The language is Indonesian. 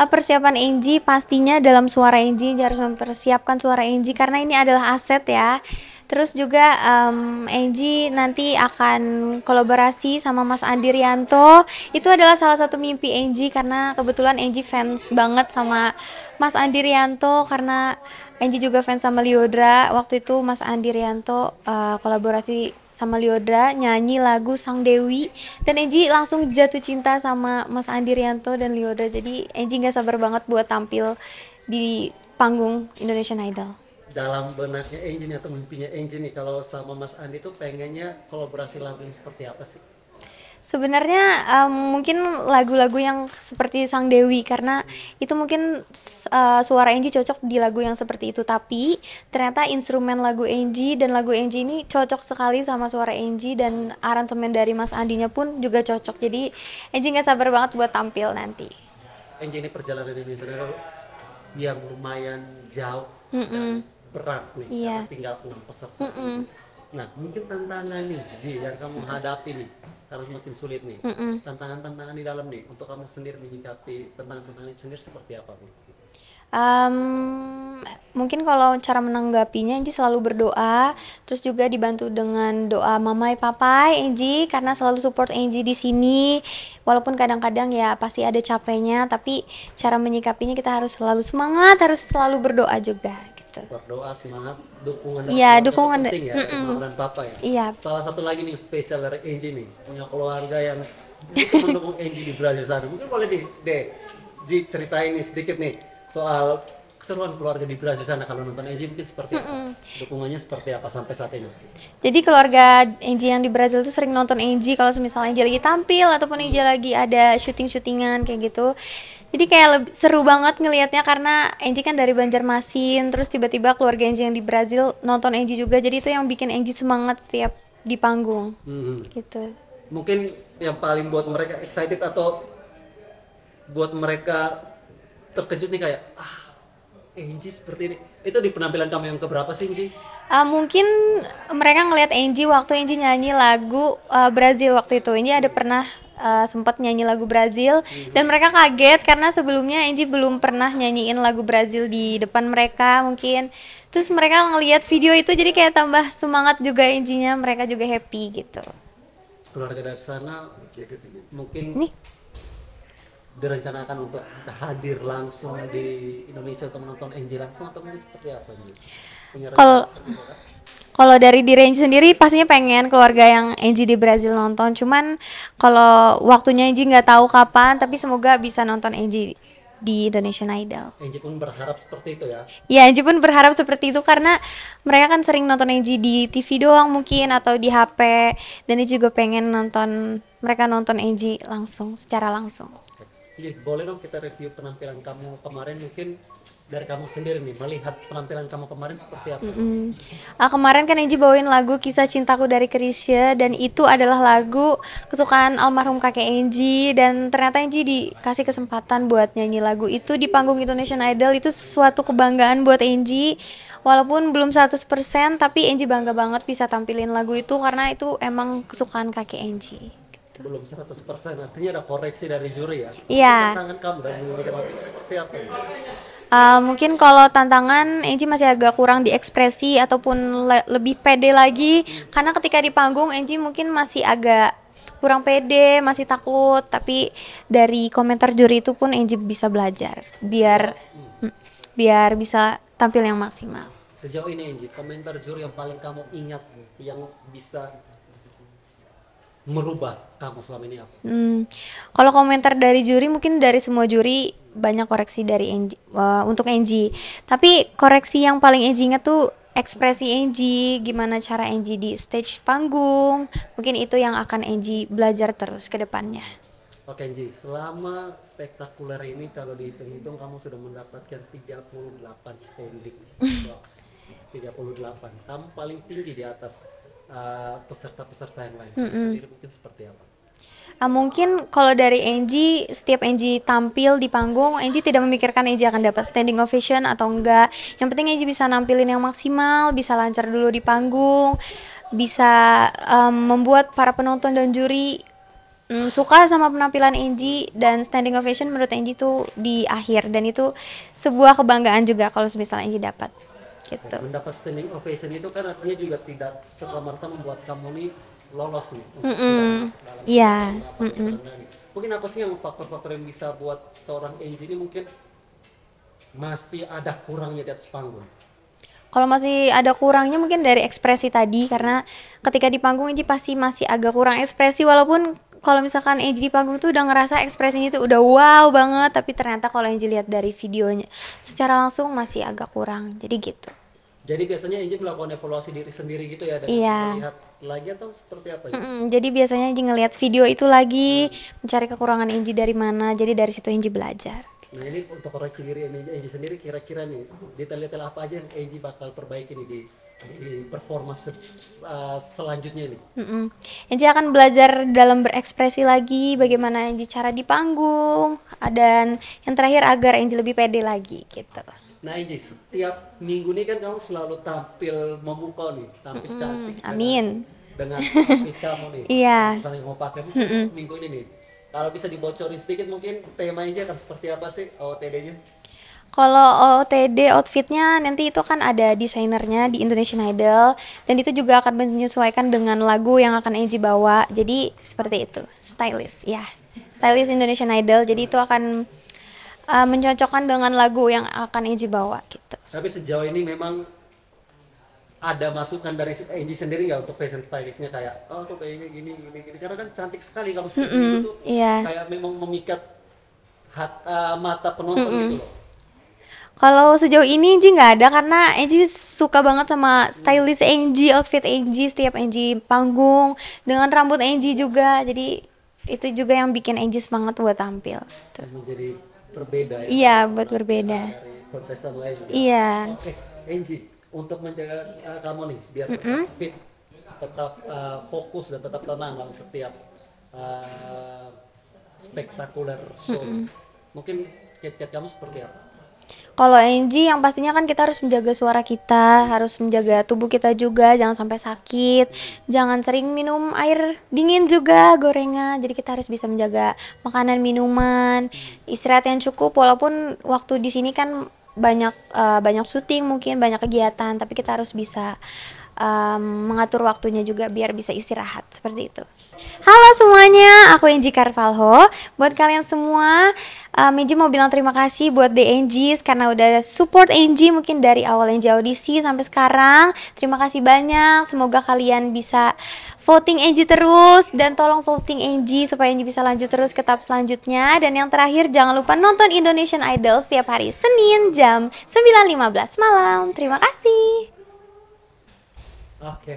persiapan Angie pastinya dalam suara Angie harus mempersiapkan suara Angie karena ini adalah aset ya. Terus juga Angie nanti akan kolaborasi sama Mas Andi Rianto. Itu adalah salah satu mimpi Angie karena kebetulan Angie fans banget sama Mas Andi Rianto karena Angie juga fans sama Lyodra. Waktu itu Mas Andi Rianto kolaborasi sama Lyodra nyanyi lagu Sang Dewi dan Angie langsung jatuh cinta sama Mas Andi Rianto dan Lyodra. Jadi Angie nggak sabar banget buat tampil di panggung Indonesian Idol. Dalam benaknya Angie nih atau mimpinya Angie nih kalau sama Mas Andi tuh pengennya kolaborasi lagu yang seperti apa sih? Sebenarnya mungkin lagu-lagu yang seperti Sang Dewi karena itu mungkin suara Angie cocok di lagu yang seperti itu, tapi ternyata instrumen lagu Angie dan lagu Angie ini cocok sekali sama suara Angie dan aransemen dari Mas Andinya pun juga cocok. Jadi Angie nggak sabar banget buat tampil nanti. Angie ini perjalanan ini saudara yang lumayan jauh dan berat nih, Iya. karena tinggal 6 peserta. Nah, mungkin tantangan nih, Ji, yang kamu hadapi nih, harus makin sulit nih. Tantangan-tantangan di dalam nih, untuk kamu sendiri menyikapi tantangan-tantangan sendiri seperti apa nih? Mungkin kalau cara menanggapinya Angie selalu berdoa, terus juga dibantu dengan doa mamai papai Angie karena selalu support Angie di sini. Walaupun kadang-kadang ya pasti ada capeknya, tapi cara menyikapinya kita harus selalu semangat, harus selalu berdoa juga gitu. Berdoa, semangat, dukungan dari Iya, keluarga itu dukungan penting ya, dari mama dan papa ya. Iya. Salah satu lagi nih spesial dari Angie nih, punya keluarga yang itu mendukung Angie di Brazil sana. Mungkin boleh Ji ceritain nih sedikit nih soal keseruan keluarga di Brazil sana kalau nonton Angie mungkin seperti apa? Dukungannya seperti apa sampai saat ini? Jadi keluarga Angie yang di Brazil tuh sering nonton Angie kalau misalnya Angie lagi tampil ataupun Angie lagi ada syuting-syutingan kayak gitu. Jadi kayak seru banget ngelihatnya karena Angie kan dari Banjarmasin, terus tiba-tiba keluarga Angie yang di Brazil nonton Angie juga. Jadi itu yang bikin Angie semangat setiap di panggung. Gitu. Mungkin yang paling buat mereka excited atau buat mereka terkejut nih kayak Angie seperti ini. Itu di penampilan kamu yang keberapa sih, Angie? Mungkin mereka ngelihat Angie waktu Angie nyanyi lagu Brazil waktu itu. Angie ada pernah sempat nyanyi lagu Brazil dan mereka kaget karena sebelumnya Angie belum pernah nyanyiin lagu Brazil di depan mereka mungkin. Terus mereka ngelihat video itu jadi kayak tambah semangat juga Angie-nya, mereka juga happy gitu. Keluarga dari sana mungkin Nih. direncanakan untuk hadir langsung di Indonesia untuk menonton Angie langsung atau mungkin seperti apa nih? Kalau dari diri Angie sendiri pastinya pengen keluarga yang Angie di Brazil nonton. Cuman kalau waktunya Angie nggak tahu kapan, tapi semoga bisa nonton Angie di Indonesian Idol. Angie pun berharap seperti itu ya? Ya, Angie pun berharap seperti itu karena mereka kan sering nonton Angie di TV doang mungkin atau di HP. Dan Angie juga pengen mereka nonton Angie langsung, secara langsung. Iya, boleh dong kita review penampilan kamu kemarin mungkin dari kamu sendiri nih, melihat penampilan kamu kemarin seperti apa? Kemarin kan Angie bawain lagu Kisah Cintaku dari Chrisye dan itu adalah lagu kesukaan almarhum kakek Angie dan ternyata Angie dikasih kesempatan buat nyanyi lagu itu di panggung Indonesian Idol. Itu suatu kebanggaan buat Angie. Walaupun belum 100% tapi Angie bangga banget bisa tampilin lagu itu karena itu emang kesukaan kakek Angie. Belum 100%, artinya ada koreksi dari juri ya? Iya. Tantangan kamu dan menurut seperti apa ini? Mungkin kalau tantangan Angie masih agak kurang diekspresi ataupun lebih pede lagi karena ketika di panggung Angie mungkin masih agak kurang pede, masih takut, tapi dari komentar juri itu pun Angie bisa belajar biar bisa tampil yang maksimal. Sejauh ini Angie, komentar juri yang paling kamu ingat yang bisa merubah kamu selama ini apa? Kalau komentar dari juri mungkin dari semua juri banyak koreksi dari Angie, untuk Angie. Tapi koreksi yang paling Angie ingat tuh ekspresi Angie, gimana cara Angie di stage panggung. Mungkin itu yang akan Angie belajar terus ke depannya. Oke Angie, selama spektakuler ini kalau dihitung-hitung kamu sudah mendapatkan 38 standing box. 38. Kamu paling tinggi di atas peserta-peserta yang lain. Sendiri mungkin seperti apa? Mungkin kalau dari Angie, setiap Angie tampil di panggung, Angie tidak memikirkan Angie akan dapat standing ovation atau enggak. Yang penting Angie bisa nampilin yang maksimal, bisa lancar dulu di panggung, bisa membuat para penonton dan juri suka sama penampilan Angie, dan standing ovation menurut Angie tuh di akhir, dan itu sebuah kebanggaan juga kalau misalnya Angie dapat gitu. Mendapat standing ovation itu kan artinya juga tidak serta-merta membuat kamu nih lolos nih untuk dalam Iya. beberapa nih. Mungkin apa sih yang faktor-faktor yang bisa buat seorang Angie ini mungkin masih ada kurangnya di atas panggung? Kalau masih ada kurangnya mungkin dari ekspresi tadi, karena ketika di panggung Angie pasti masih agak kurang ekspresi, walaupun kalau misalkan Angie di panggung tuh udah ngerasa ekspresinya tuh udah wow banget, tapi ternyata kalau Angie lihat dari videonya secara langsung masih agak kurang, jadi gitu. Jadi biasanya Angie melakukan evaluasi diri sendiri gitu ya, dan Iya. melihat lagi atau seperti apa ya? Jadi biasanya Angie ngelihat video itu lagi, mencari kekurangan Angie dari mana, jadi dari situ Angie belajar. Nah ini untuk koreksi diri Angie sendiri, kira-kira nih detail-detail apa aja yang Angie bakal perbaiki nih di performa selanjutnya nih? Angie akan belajar dalam berekspresi lagi, bagaimana Angie cara di panggung, dan yang terakhir agar Angie lebih pede lagi gitu. Nah Angie, setiap minggu nih kan kamu selalu tampil memukau nih, tampil cantik Amin. dengan outfit kamu nih. Iya. Misalnya mau pakai mungkin minggu ini nih. Kalau bisa dibocorin sedikit mungkin tema Angie akan seperti apa sih OOTD-nya? Kalau OOTD outfitnya nanti itu kan ada desainernya di Indonesian Idol, dan itu juga akan menyesuaikan dengan lagu yang akan Angie bawa. Jadi seperti itu, stylist ya, stylist Indonesian Idol. Jadi itu akan mencocokkan dengan lagu yang akan Angie bawa gitu. Tapi sejauh ini memang ada masukan dari Angie sendiri nggak untuk fashion stylistnya, kayak oh aku kayaknya gini karena kan cantik sekali kamu seperti itu tuh, Iya. kayak memang memikat mata penonton gitu loh. Kalau sejauh ini Angie nggak ada, karena Angie suka banget sama stylist Angie, outfit Angie, setiap Angie panggung, dengan rambut Angie juga. Jadi itu juga yang bikin Angie semangat buat tampil. Tuh. Menjadi berbeda ya Iya, buat berbeda. dari kontestan lain. Iya. Oke, Angie, untuk menjaga kamu nih biar tetap fit, tetap fokus dan tetap tenang dalam setiap spektakuler show, mungkin kiat-kiat kamu seperti apa? Kalau Angie yang pastinya kan kita harus menjaga suara kita, harus menjaga tubuh kita juga, jangan sampai sakit, jangan sering minum air dingin juga, gorengan. Jadi kita harus bisa menjaga makanan, minuman, istirahat yang cukup. Walaupun waktu di sini kan banyak syuting, mungkin banyak kegiatan, tapi kita harus bisa mengatur waktunya juga biar bisa istirahat, seperti itu. Halo semuanya, aku Angie Carvalho. Buat kalian semua, Angie mau bilang terima kasih buat The Angies karena udah support Angie mungkin dari awal Angie audisi sampai sekarang. Terima kasih banyak. Semoga kalian bisa voting Angie terus, dan tolong voting Angie supaya Angie bisa lanjut terus ke tahap selanjutnya. Dan yang terakhir, jangan lupa nonton Indonesian Idol setiap hari Senin jam 9.15 malam. Terima kasih. Oke.